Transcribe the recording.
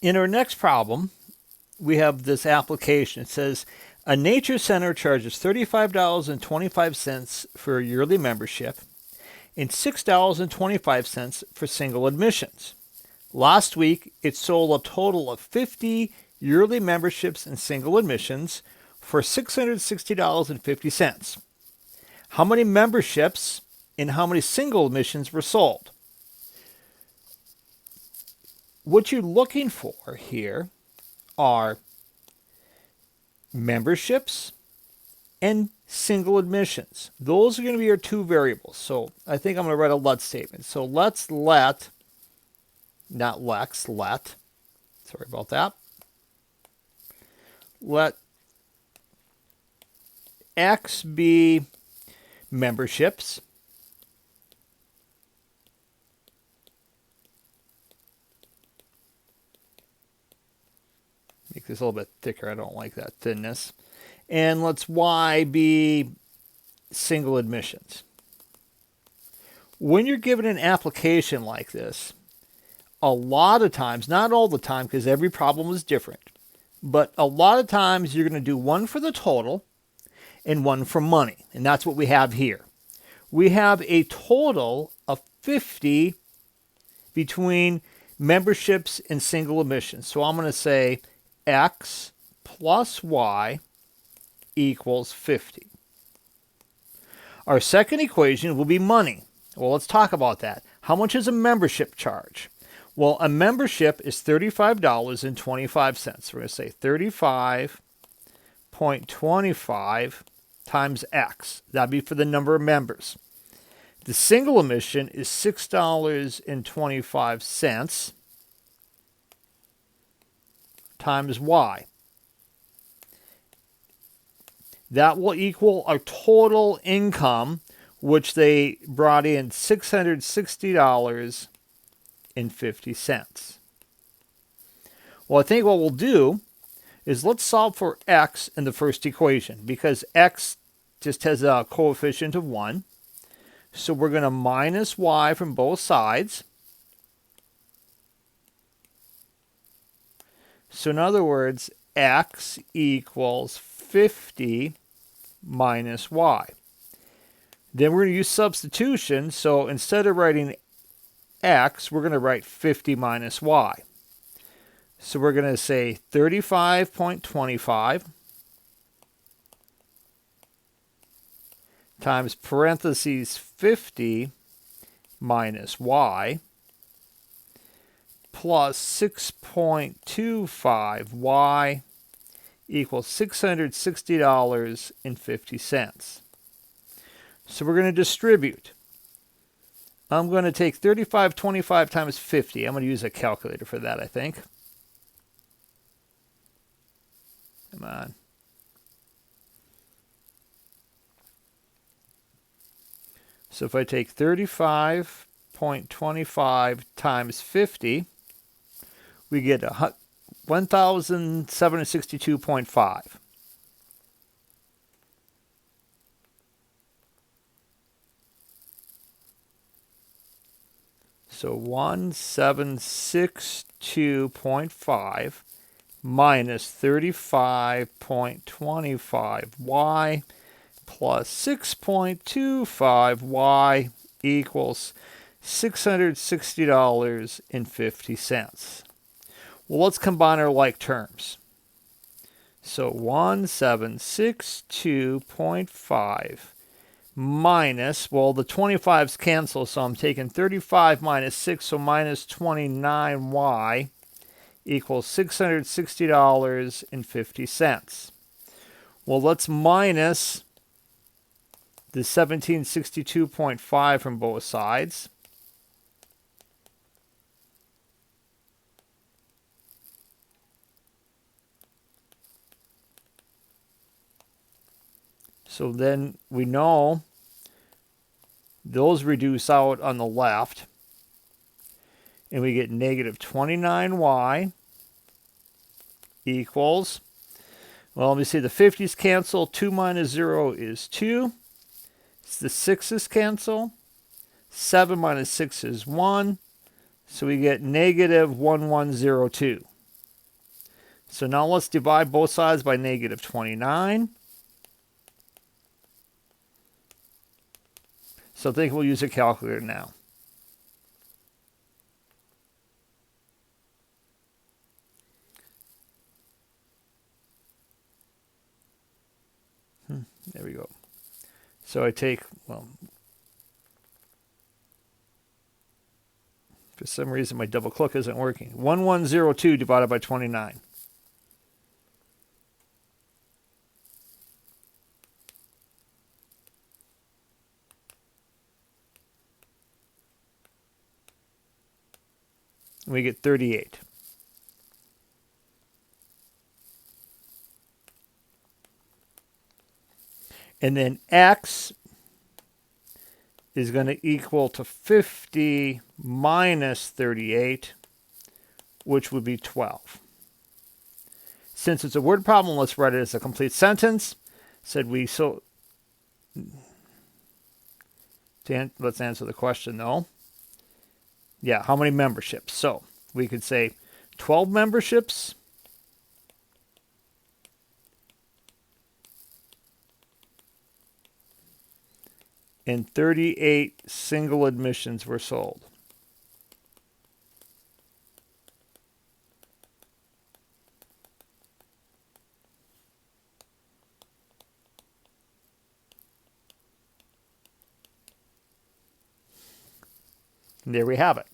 In our next problem, we have this application. It says a nature center charges $35.25 for a yearly membership and $6.25 for single admissions. Last week, it sold a total of 50 yearly memberships and single admissions for $660.50. How many memberships and how many single admissions were sold? What you're looking for here are memberships and single admissions. Those are going to be our two variables. So I think I'm going to write a let statement. So let's let, not Lex, let, sorry about that. Let X be memberships. Make this a little bit thicker. I don't like that thinness. And let's Y be single admissions. When you're given an application like this, a lot of times, not all the time because every problem is different, but a lot of times you're going to do one for the total and one for money. And that's what we have here. We have a total of 50 between memberships and single admissions. So I'm going to say X plus Y equals 50. Our second equation will be money. Well, let's talk about that. How much is a membership charge? Well, a membership is $35.25. We're going to say 35.25 times X. That'd be for the number of members. The single admission is $6.25 times Y. That will equal our total income, which they brought in $660.50. Well, I think what we'll do is let's solve for X in the first equation because X just has a coefficient of 1. So we're going to minus Y from both sides. So in other words, X equals 50 minus Y. Then we're going to use substitution. So instead of writing X, we're going to write 50 minus Y. So we're going to say 35.25 times parentheses 50 minus Y plus 6.25Y equals $660.50. So we're going to distribute. I'm going to take 35.25 times 50. I'm going to use a calculator for that, I think. Come on. So if I take 35.25 times 50, we get 1,762.5. So 1,762.5 minus 35.25y plus 6.25y equals $660.50. Well, let's combine our like terms. So 1,762.5 minus, well, the 25's cancel, so I'm taking 35 minus 6, so minus 29y equals $660.50. Well, let's minus the 1762.5 from both sides. So then we know those reduce out on the left. And we get negative 29y equals, well, let me see, the 50s cancel. 2 minus 0 is 2. The 6's cancel. 7 minus 6 is 1. So we get negative 1102. So now let's divide both sides by negative 29. So I think we'll use a calculator now. There we go. So I take, well, for some reason my double click isn't working. 1102 divided by 29. We get 38. And then x is going to equal to 50 minus 38, which would be 12. Since it's a word problem, let's write it as a complete sentence. Said we so. Let's answer the question though. Yeah, how many memberships? So we could say 12 memberships and 38 single admissions were sold. And there we have it.